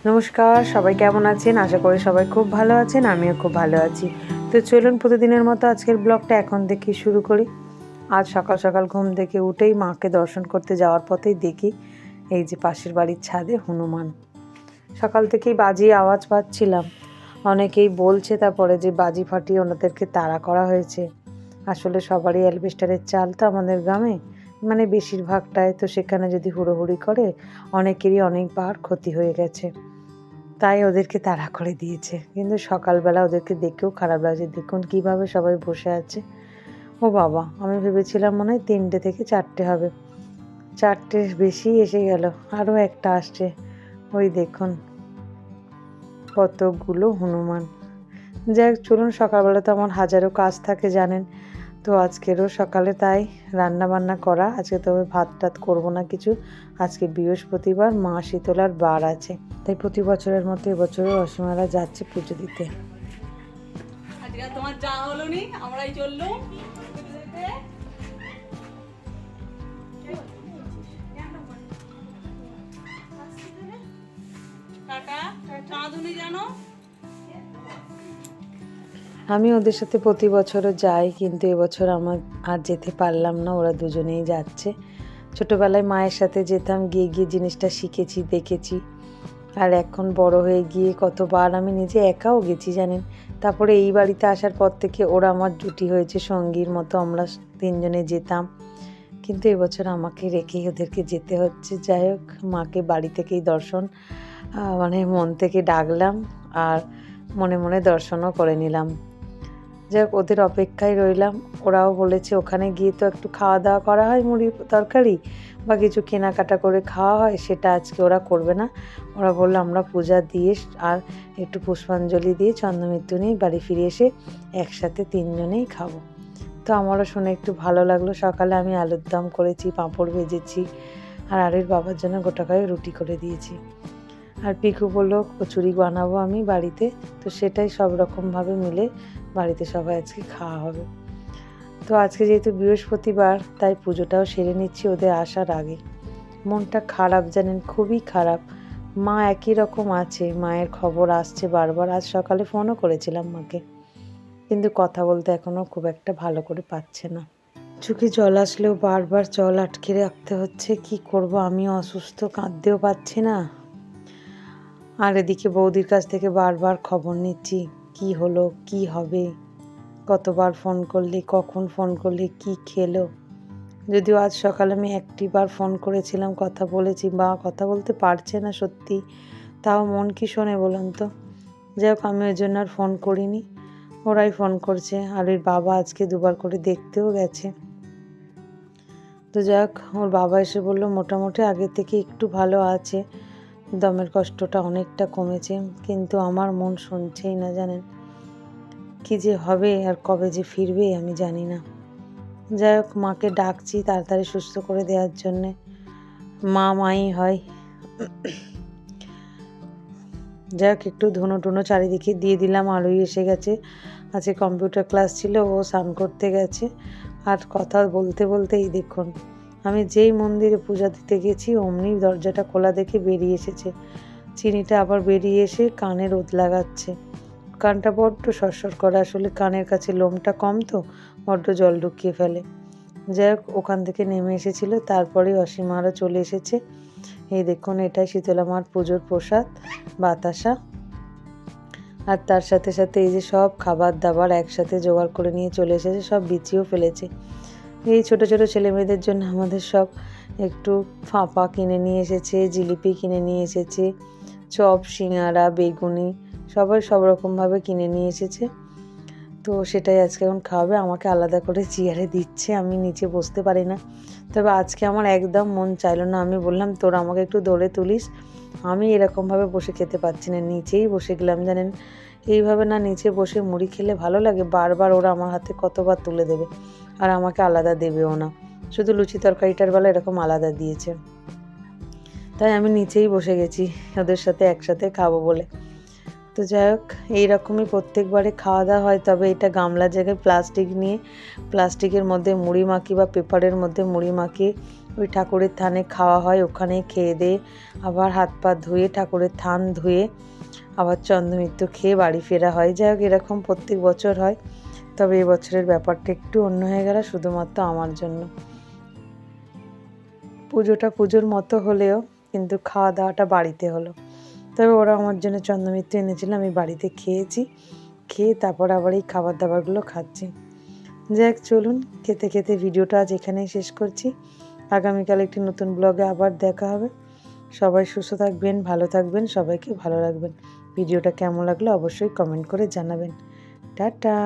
নমস্কার, সবাই কেমন আছেন? আশা করি সবাই খুব ভালো আছেন। আমিও খুব ভালো আছি। তো চলুন প্রতিদিনের মতো আজকের ব্লগটা এখন থেকেই শুরু করি। আজ সকাল সকাল ঘুম থেকে উঠেই মাকে দর্শন করতে যাওয়ার পথেই দেখি এই যে পাশের বাড়ির ছাদে হনুমান। সকাল থেকেই বাজির আওয়াজ পাচ্ছিলাম। অনেকেই বলছে তারপরে যে বাজি ফাটিয়ে ওনাদেরকে তাড়া করা হয়েছে। আসলে সবারই অ্যালবেস্টারের চাল তো আমাদের গ্রামে, মানে বেশিরভাগটাই, তো সেখানে যদি হুড়োহুড়ি করে অনেকেরই অনেকবার ক্ষতি হয়ে গেছে। তাই ওদেরকে তাড়া করে দিয়েছে। কিন্তু সকালবেলা ওদেরকে দেখেও খারাপ লাগছে। দেখুন কীভাবে সবাই বসে আছে। ও বাবা! আমি ভেবেছিলাম মনে হয় ৩টে থেকে ৪টে হবে। ৪টের বেশি এসে গেল। আরও একটা আসছে। ওই দেখুন কতগুলো হনুমান। যাই হোক, চলুন, সকালবেলা তো আমার হাজারো কাজ থাকে জানেন। তো আজকেরও সকালে তাই রান্না বান্না করা। আজকে তবে ভাত টাত করবো না কিছু। আজকে বৃহস্পতিবার, মা শীতলার বার আছে। তাই প্রতি বছরের মতো এবছরও অসীমারা যাচ্ছে পুজো দিতে। আজকে তোমার যা হলো নি, আমরাই চললুম। টাটা, চাঁদুনি জানো? আমি ওদের সাথে প্রতি বছরও যাই, কিন্তু এবছর আমার আর যেতে পারলাম না। ওরা দুজনেই যাচ্ছে। ছোটোবেলায় মায়ের সাথে যেতাম, গিয়ে গিয়ে জিনিসটা শিখেছি, দেখেছি। আর এখন বড় হয়ে গিয়ে কতবার আমি নিজে একাও গেছি জানেন। তারপরে এই বাড়িতে আসার পর থেকে ওরা আমার জুটি হয়েছে সঙ্গীর মতো, আমরা তিনজনে যেতাম। কিন্তু এবছর আমাকে রেখেই ওদেরকে যেতে হচ্ছে। যাই হোক, মাকে বাড়ি থেকেই দর্শন মানে মন থেকে ডাকলাম, আর মনে মনে দর্শনও করে নিলাম। যাই হোক, ওদের অপেক্ষায় রইলাম। ওরাও বলেছে ওখানে গিয়ে তো একটু খাওয়া দাওয়া করা হয়, মুড়ি তরকারি বা কিছু কেনাকাটা করে খাওয়া হয়, সেটা আজকে ওরা করবে না। ওরা বললো আমরা পূজা দিয়ে আর একটু পুষ্পাঞ্জলি দিয়ে চন্দ্রমৃত্যু নিয়ে বাড়ি ফিরে এসে একসাথে তিনজনেই খাবো। তো আমারও শুনে একটু ভালো লাগলো। সকালে আমি আলুর দম করেছি, পাঁপড় ভেজেছি, আর আরির বাবার জন্য গোটা কয়েক রুটি করে দিয়েছি। আর পিকু বললো কচুরি বানাবো আমি বাড়িতে, তো সেটাই সব রকমভাবে মিলে বাড়িতে সবাই আজকে খাওয়া হবে। তো আজকে যেহেতু বৃহস্পতিবার, তাই পুজোটাও সেরে নিচ্ছি ওদের আসার আগে। মনটা খারাপ জানেন, খুবই খারাপ। মা একই রকম আছে, মায়ের খবর আসছে বারবার। আজ সকালে ফোনও করেছিলাম মাকে, কিন্তু কথা বলতে এখনও খুব একটা ভালো করে পাচ্ছে না। চোখে জল আসলেও বারবার জল আটকে রাখতে হচ্ছে। কি করব, আমিও অসুস্থ, কাঁদতেও পাচ্ছি না। আর এদিকে বৌদির কাছ থেকে বারবার খবর নিচ্ছি, কি হলো, কি হবে, কতবার ফোন করলে, কখন ফোন করলে, কি খেলো। যদিও আজ সকালে আমি একটিবার ফোন করেছিলাম, কথা বলেছি, বা কথা বলতে পারছে না সত্যি, তাও মন কি শোনে বলুন তো। যাই হোক, আমি ওই জন্য আর ফোন করিনি, ওরাই ফোন করছে। আর ওর বাবা আজকে দুবার করে দেখতেও গেছে। তো যাই হোক, ওর বাবা এসে বললো মোটামুটি আগে থেকে একটু ভালো আছে, দমের কষ্টটা অনেকটা কমেছে। কিন্তু আমার মন শুনছেই না জানেন। কি যে হবে আর কবে যে ফিরবে আমি জানি না। যাই হোক, মাকে ডাকছি তাড়াতাড়ি সুস্থ করে দেওয়ার জন্যে। মা মাই হয়। যাই হোক, একটু ধুনো টুনো চারিদিকে দিয়ে দিলাম। আলোই এসে গেছে, আজকে কম্পিউটার ক্লাস ছিল, ও স্নান করতে গেছে। আর কথা বলতে বলতেই দেখুন, আমি যেই মন্দিরে পূজা দিতে গেছি অমনি দরজাটা খোলা দেখে বেরিয়ে এসেছে। চিনিটা আবার বেরিয়ে এসে কানে রোদ লাগাচ্ছে। কানটা বড্ড সরসর করে, আসলে কানের কাছে লোমটা কম, তো বড্ড জল ঢুকিয়ে ফেলে। যাই হোক, ওখান থেকে নেমে এসেছিল, তারপরে অসীমারা চলে এসেছে। এই দেখুন, এটাই শীতলা মার পুজোর প্রসাদ, বাতাসা। আর তার সাথে সাথে এই যে সব খাবার দাবার একসাথে জোগাড় করে নিয়ে চলে এসেছে, সব বিছিয়েও ফেলেছে। এই ছোট ছোট ছেলে মেয়েদের জন্য আমাদের সব একটু ফাঁপা কিনে নিয়ে এসেছে, জিলিপি কিনে নিয়ে এসেছে, চপ, সিঙাড়া, বেগুনি, সবাই সব রকমভাবে কিনে নিয়ে এসেছে। তো সেটাই আজকে এখন খাওয়াবে। আমাকে আলাদা করে চেয়ারে দিচ্ছে, আমি নিচে বসতে পারি না। তবে আজকে আমার একদম মন চাইলো না। আমি বললাম তোরা আমাকে একটু দৌড়ে তুলিস, আমি এরকমভাবে বসে খেতে পারছি না। নিচেই বসে গেলাম জানেন। এইভাবে না নিচে বসে মুড়ি খেলে ভালো লাগে, বারবার ওরা আমার হাতে কতবার তুলে দেবে, আর আমাকে আলাদা দেবেও না। শুধু লুচি তরকারিটার বেলা এরকম আলাদা দিয়েছে। তাই আমি নিচেই বসে গেছি ওদের সাথে একসাথে খাবো বলে। তো যাই হোক, এইরকমই প্রত্যেকবারে খাওয়া দাওয়া হয়। তবে এটা গামলার জায়গায় প্লাস্টিক নিয়ে, প্লাস্টিকের মধ্যে মুড়ি মাখি বা পেপারের মধ্যে মুড়ি মাখিয়ে ওই ঠাকুরের থানে খাওয়া হয়, ওখানে খেয়ে দিয়ে আবার হাত পা ধুয়ে ঠাকুরের থান ধুয়ে আবার চন্দ্রমিত্র খেয়ে বাড়ি ফেরা হয়। যাই হোক, এরকম প্রত্যেক বছর হয়, তবে এবছরের ব্যাপারটা একটু অন্য হয়ে গেল শুধুমাত্র আমার জন্য। পুজোটা পুজোর মতো হলেও কিন্তু খাওয়া দাওয়াটা বাড়িতে হলো। তবে ওরা আমার জন্য চন্দ্রমিত্র এনেছিল, আমি বাড়িতে খেয়েছি, খেয়ে তারপর আবার এই খাবার দাবারগুলো খাচ্ছি। যাক চলুন, খেতে খেতে ভিডিওটা আজ এখানেই শেষ করছি। আগামীকাল একটি নতুন ব্লগে আবার দেখা হবে। সবাই সুস্থ থাকবেন, ভালো থাকবেন, সবাইকে ভালো রাখবেন। ভিডিওটা কেমন লাগলো অবশ্যই কমেন্ট করে জানাবেন। টাটা।